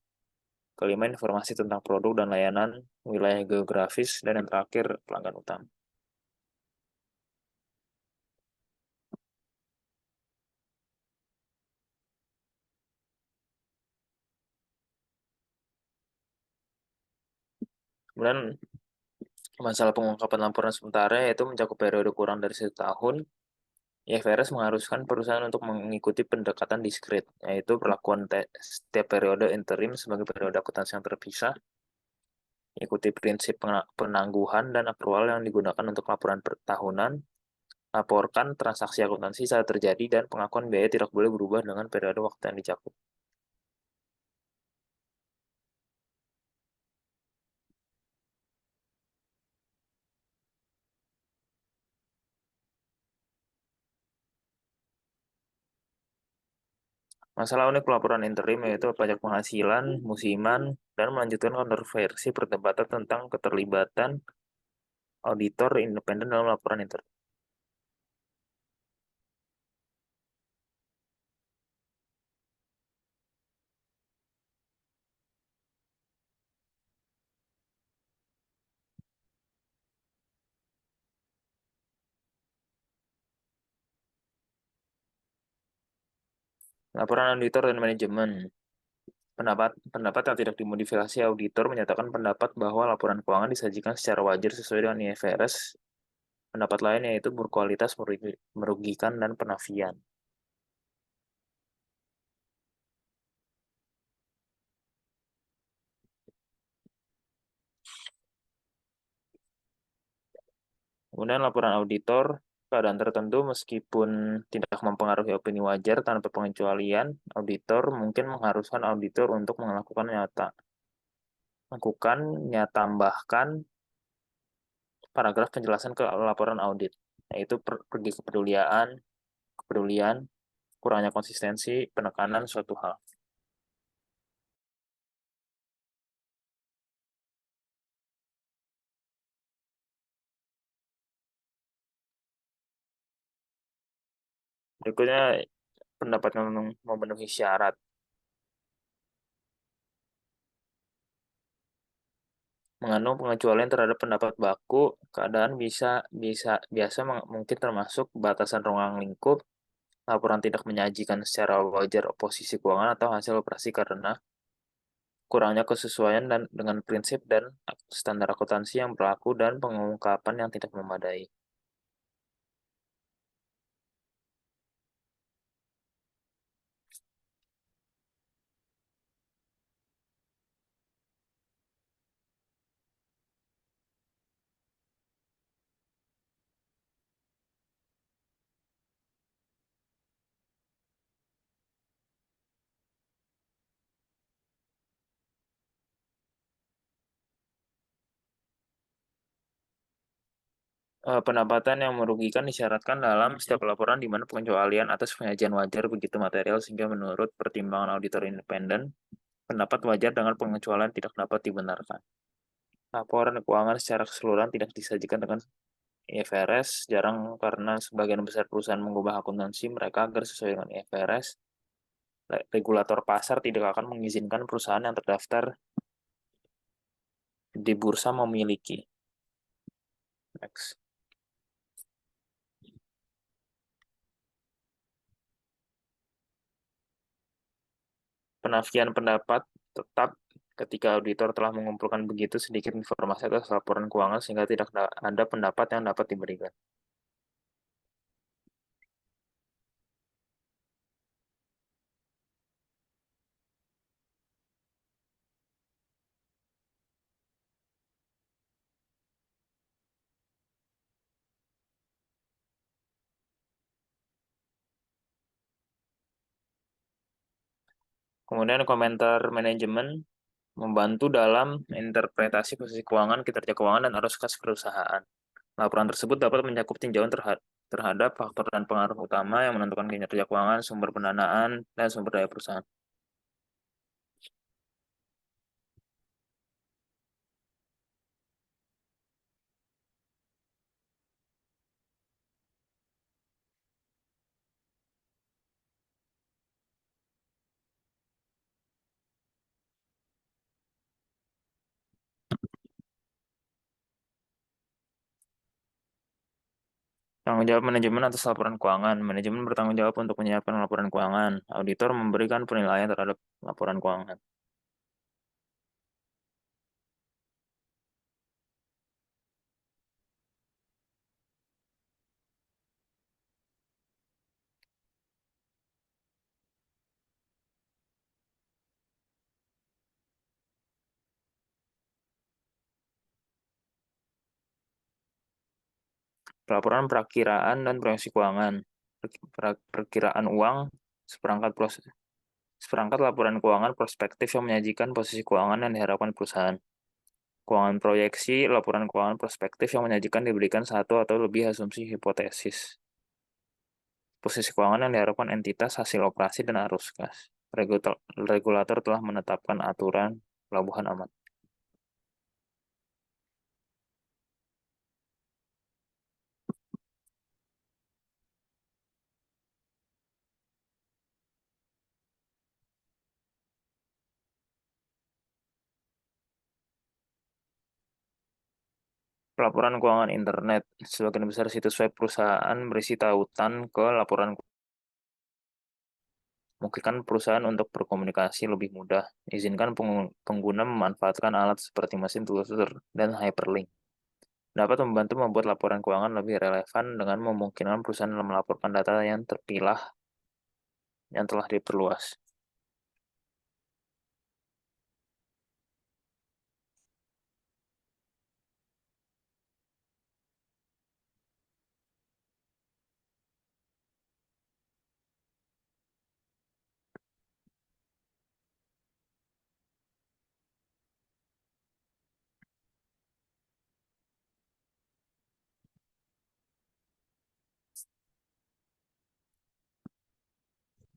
Kelima, informasi tentang produk dan layanan, wilayah geografis. Dan yang terakhir, pelanggan utama. Kemudian, masalah pengungkapan laporan sementara yaitu mencakup periode kurang dari 1 tahun. IFRS mengharuskan perusahaan untuk mengikuti pendekatan diskret, yaitu perlakuan setiap periode interim sebagai periode akuntansi yang terpisah, ikuti prinsip penangguhan dan akrual yang digunakan untuk laporan tahunan, laporkan transaksi akuntansi saat terjadi, dan pengakuan biaya tidak boleh berubah dengan periode waktu yang dicakup. Masalah unik pelaporan interim yaitu pajak penghasilan, musiman, dan melanjutkan kontroversi perdebatan tentang keterlibatan auditor independen dalam laporan interim. Laporan auditor dan manajemen. Pendapat yang tidak dimodifikasi auditor menyatakan pendapat bahwa laporan keuangan disajikan secara wajar sesuai dengan IFRS. Pendapat lain yaitu berkualitas merugikan dan penafian. Kemudian laporan auditor, keadaan tertentu meskipun tidak mempengaruhi opini wajar tanpa pengecualian, auditor mungkin mengharuskan auditor untuk melakukan tambahkan paragraf penjelasan ke laporan audit, yaitu pergi kepedulian, kurangnya konsistensi, penekanan suatu hal. Berikutnya, pendapat memenuhi syarat. Mengandung pengecualian terhadap pendapat baku, keadaan biasa mungkin termasuk batasan ruang lingkup, laporan tidak menyajikan secara wajar posisi keuangan atau hasil operasi karena kurangnya kesesuaian dengan prinsip dan standar akuntansi yang berlaku dan pengungkapan yang tidak memadai. Pendapatan yang merugikan disyaratkan dalam setiap laporan di mana pengecualian atas penyajian wajar begitu material sehingga menurut pertimbangan auditor independen, pendapat wajar dengan pengecualian tidak dapat dibenarkan. Laporan keuangan secara keseluruhan tidak disajikan dengan IFRS, jarang karena sebagian besar perusahaan mengubah akuntansi mereka agar sesuai dengan IFRS. Regulator pasar tidak akan mengizinkan perusahaan yang terdaftar di bursa memiliki. Next. Penafian pendapat tetap ketika auditor telah mengumpulkan begitu sedikit informasi atas laporan keuangan sehingga tidak ada pendapat yang dapat diberikan. Kemudian komentar manajemen membantu dalam interpretasi posisi keuangan, kinerja keuangan, dan arus kas perusahaan. Laporan tersebut dapat mencakup tinjauan terhadap faktor dan pengaruh utama yang menentukan kinerja keuangan, sumber pendanaan, dan sumber daya perusahaan. Tanggung jawab manajemen atas laporan keuangan. Manajemen bertanggung jawab untuk menyiapkan laporan keuangan. Auditor memberikan penilaian terhadap laporan keuangan. Laporan perakiraan dan proyeksi keuangan. Perkiraan uang, seperangkat laporan keuangan prospektif yang menyajikan posisi keuangan yang diharapkan perusahaan. Keuangan proyeksi, laporan keuangan prospektif yang menyajikan diberikan satu atau lebih asumsi hipotesis. Posisi keuangan yang diharapkan entitas, hasil operasi, dan arus kas. Regulator telah menetapkan aturan pelabuhan aman. Pelaporan keuangan internet. Sebagian besar situs web perusahaan berisi tautan ke laporan memungkinkan perusahaan untuk berkomunikasi lebih mudah. Izinkan pengguna memanfaatkan alat seperti mesin telusur dan hyperlink. Dapat membantu membuat laporan keuangan lebih relevan dengan memungkinkan perusahaan melaporkan data yang terpilah yang telah diperluas.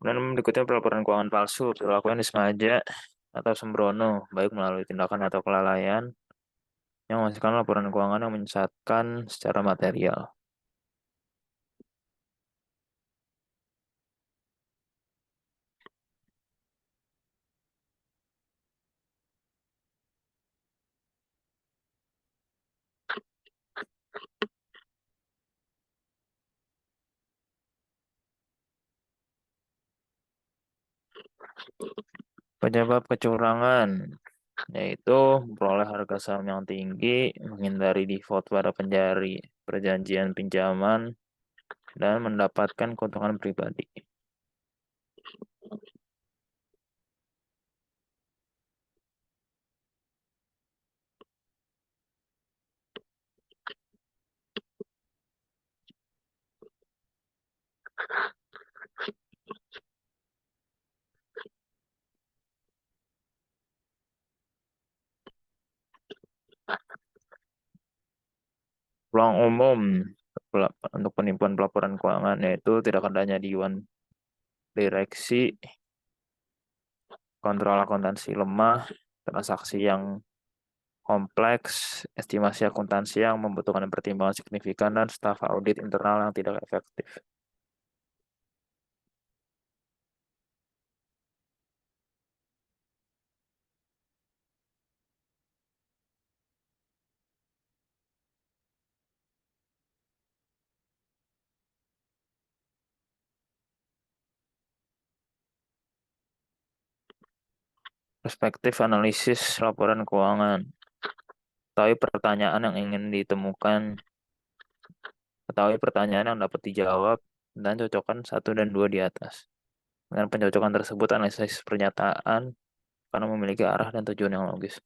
Dan berikutnya pelaporan keuangan palsu, dilakukan disengaja atau sembrono, baik melalui tindakan atau kelalaian yang menghasilkan laporan keuangan yang menyesatkan secara material. Penyebab kecurangan yaitu memperoleh harga saham yang tinggi, menghindari default pada perjanjian pinjaman, dan mendapatkan keuntungan pribadi. Peluang umum untuk penipuan pelaporan keuangan yaitu tidak adanya dewan direksi, kontrol akuntansi lemah, transaksi yang kompleks, estimasi akuntansi yang membutuhkan pertimbangan signifikan, dan staf audit internal yang tidak efektif. Perspektif analisis laporan keuangan. Ketahui pertanyaan yang ingin ditemukan, ketahui pertanyaan yang dapat dijawab, dan cocokkan 1 dan 2 di atas. Dengan pencocokan tersebut, analisis pernyataan karena memiliki arah dan tujuan yang logis.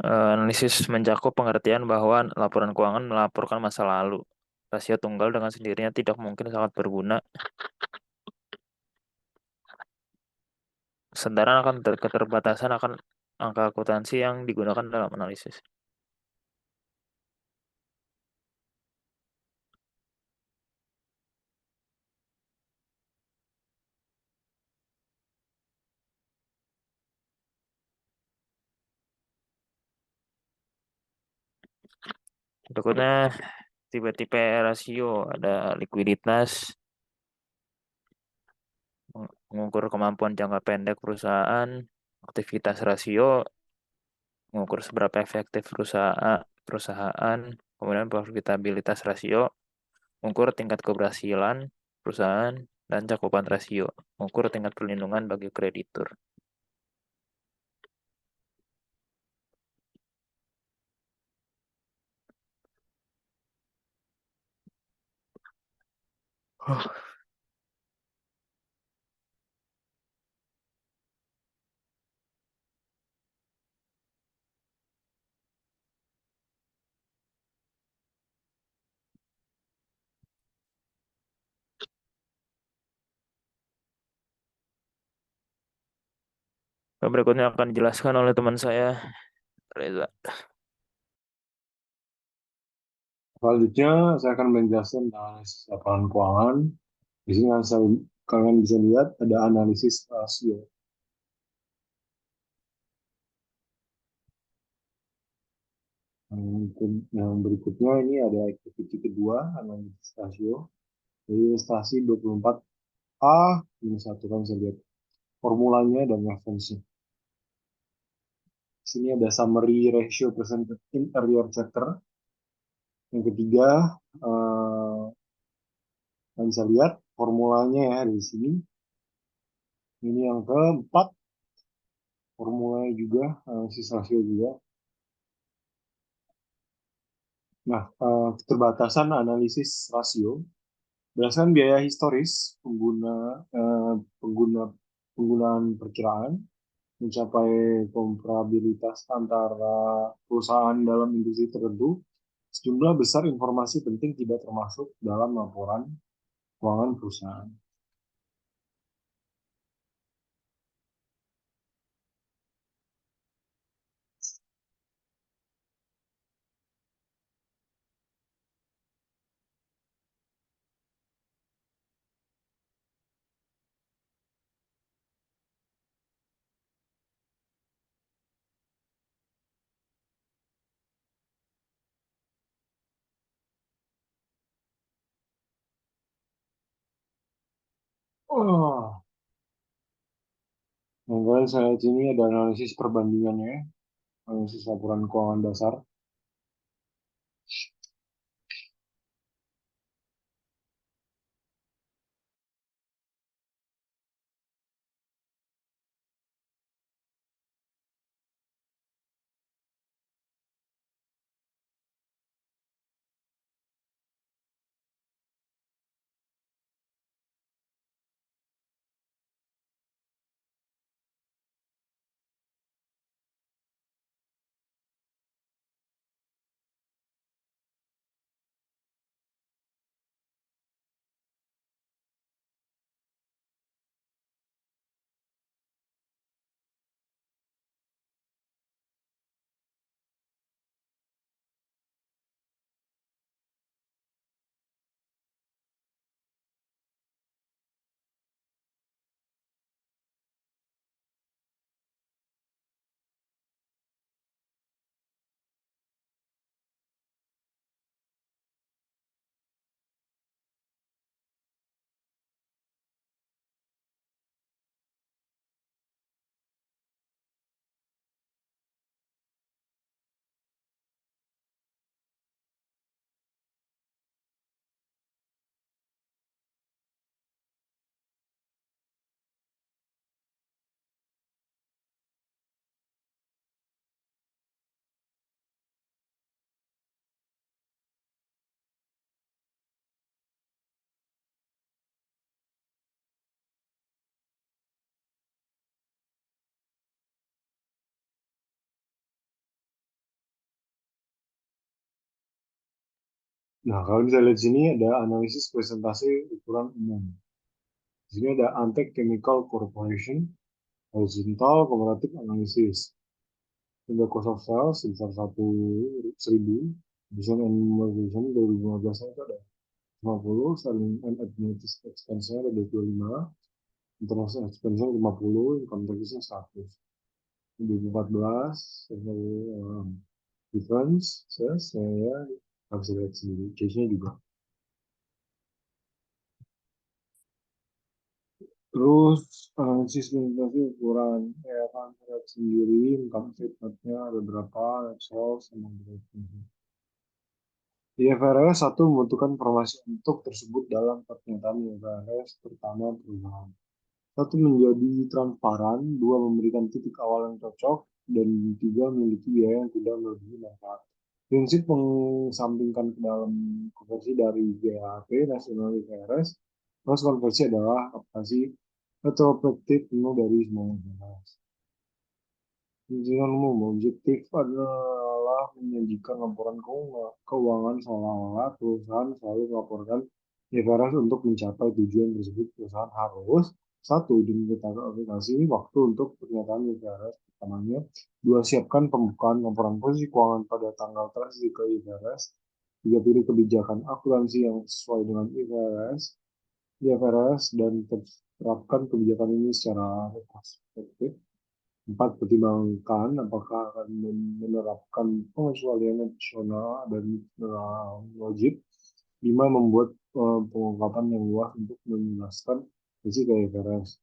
Analisis mencakup pengertian bahwa laporan keuangan melaporkan masa lalu. Rasio tunggal dengan sendirinya tidak mungkin sangat berguna. Kesadaran akan keterbatasan akan angka akuntansi yang digunakan dalam analisis. Berikutnya, tipe-tipe rasio, ada likuiditas, mengukur kemampuan jangka pendek perusahaan, aktivitas rasio, mengukur seberapa efektif perusahaan, kemudian profitabilitas rasio, mengukur tingkat keberhasilan perusahaan, dan cakupan rasio, mengukur tingkat perlindungan bagi kreditur. Berikutnya akan dijelaskan oleh teman saya, Reza. Selanjutnya, saya akan menjelaskan analisis laporan keuangan. Di sini kalian bisa lihat ada analisis rasio. Yang berikutnya ini ada activity kedua, analisis rasio. Jadi ilustrasi 24A minus 1, kan bisa lihat formulanya dan referensinya. Di sini ada summary ratio presented in earlier chapter. Yang ketiga, kalian bisa lihat formulanya ya di sini. Ini yang keempat, formulanya juga, analisis rasio juga. Nah, keterbatasan analisis rasio berdasarkan biaya historis penggunaan perkiraan mencapai komparabilitas antara perusahaan dalam industri tertentu. Sejumlah besar informasi penting tidak termasuk dalam laporan keuangan perusahaan. Oh, yang kalian saya lihat sini ada analisis perbandingannya, analisis laporan keuangan dasar. Nah, kalau misalnya lihat sini ada analisis presentasi ukuran umum. Di sini ada Antec Chemical Corporation, horizontal comparative analysis. The cost of sales sebesar 1.000, design and mobilization 2015 itu ada 50, selling and administrative expense-nya ada 25, international expense-nya 50, income tax-nya 100. 2014, difference, saya harus lihat sendiri, case-nya juga. Terus analisis presentasi ukuran, ya kan, lihat sendiri, income statement-nya ada berapa, net sales, sama berapa. IFRS 1 membutuhkan informasi untuk tersebut dalam pernyataan IFRS pertama perubahan. Satu, menjadi transparan, dua, memberikan titik awal yang cocok, dan tiga, memiliki biaya yang tidak melebihi manfaat. Prinsip mengesampingkan ke dalam konversi dari GAAP, Nasional IFRS, terus konversi adalah aplikasi retrospektif penuh dari semua IFRS. Tujuan umum objektif adalah menyajikan laporan keuangan seolah-olah perusahaan selalu melaporkan IFRS untuk mencapai tujuan tersebut. Perusahaan harus satu, dimintakan aplikasi waktu untuk pernyataan IFRS pertamanya. Dua, siapkan pembukaan laporan posisi keuangan pada tanggal transisi ke IFRS. Tiga, pilih kebijakan akuntansi yang sesuai dengan IFRS dan terapkan kebijakan ini secara retrospektif. 4, pertimbangkan apakah akan menerapkan pengecualian opsional dan wajib. 5, membuat pengungkapan yang luas untuk menjelaskan risiko IFRS.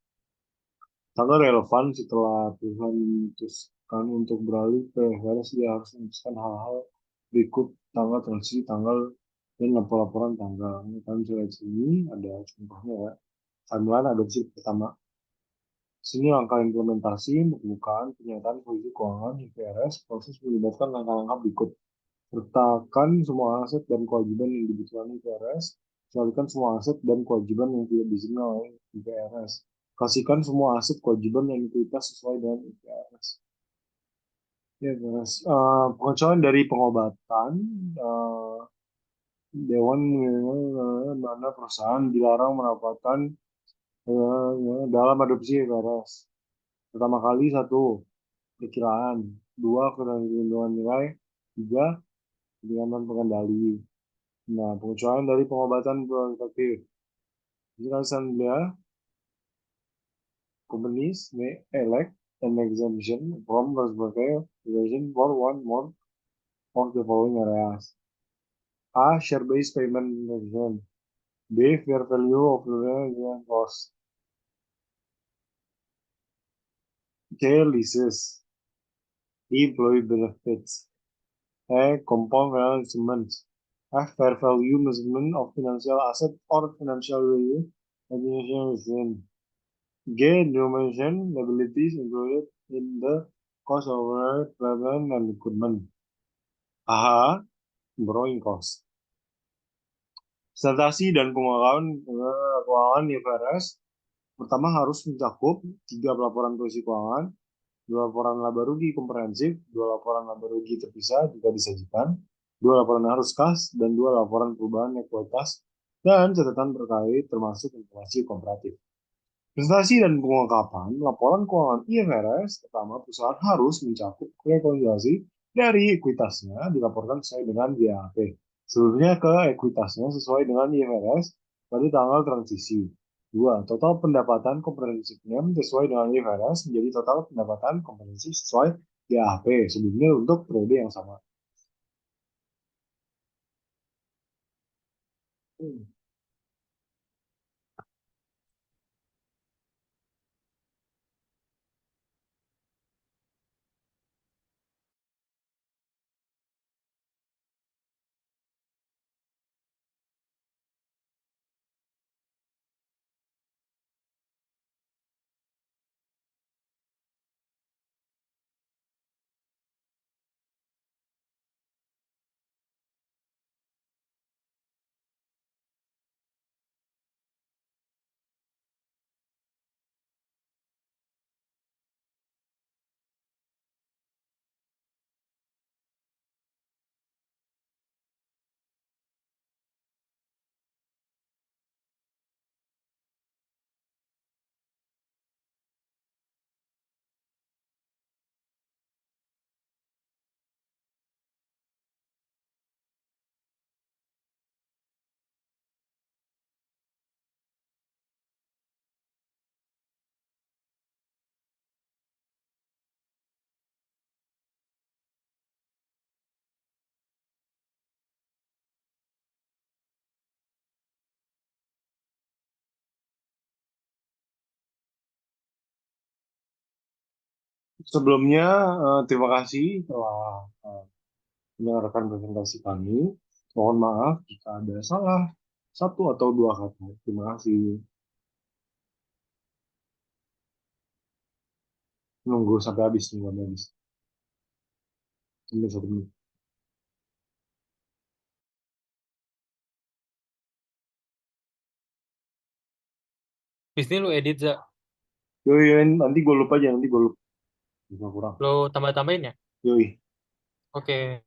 Tanggal relevan setelah perusahaan memutuskan untuk beralih ke IFRS, dia harus memutuskan hal-hal berikut: tanggal transisi, tanggal, dan laporan tanggal. Ini kan lihat sini ada contohnya ya. Timeline adopsi pertama. Sini langkah implementasi, pembukaan, pernyataan posisi keuangan IFRS, proses melibatkan langkah-langkah berikut. Sertakan semua aset dan kewajiban yang dibutuhkan IFRS, kecualikan semua aset dan kewajiban yang tidak diizinkan oleh IFRS. Kasihkan semua aset, kewajiban, dan likuiditas sesuai dengan IFRS. IFRS. Pengecualian dari pengobatan, Dewan mana perusahaan dilarang mendapatkan dalam adopsi IFRS. Pertama kali, satu, perkiraan, dua, perlindungan nilai, tiga, keringanan pengendali. Nah, pengecualian dari pengobatan prospektif. Jelasan dia, companies may elect an exemption from prospective provision for one more of the following areas. A. Share-based payment provision. B. Fair value of the cost. C. Leases. E. Employee benefits. A. Compound management. F. Fair value measurement of financial asset or financial value within. G. Denomination liabilities included in the cost of development and recruitment. A. Borrowing cost. Presentasi dan keuangan IFRS pertama harus mencakup 3 pelaporan posisi keuangan, 2 laporan laba rugi komprehensif, 2 laporan laba rugi terpisah jika disajikan, 2 laporan arus kas, dan 2 laporan perubahan ekuitas dan catatan terkait termasuk informasi komparatif. Presentasi dan pengungkapan laporan keuangan IFRS pertama, perusahaan harus mencakup rekonsiliasi dari ekuitasnya dilaporkan sesuai dengan GAAP. Sebelumnya ke ekuitasnya sesuai dengan IFRS pada tanggal transisi. 2. Total pendapatan komprehensifnya sesuai dengan IFRS menjadi total pendapatan komprehensif sesuai GAAP sebelumnya untuk periode yang sama. Sebelumnya, terima kasih telah mendengarkan presentasi kami. Mohon maaf jika ada salah satu atau dua kata. Terima kasih. Nunggu sampai habis, nunggu sampai habis. Tunggu 1 menit. Di sini lu edit, Za. Yoi, nanti gue lupa aja, nanti gue lupa. Bisa kurang. Lu tambah-tambahin ya? Yoi. Oke.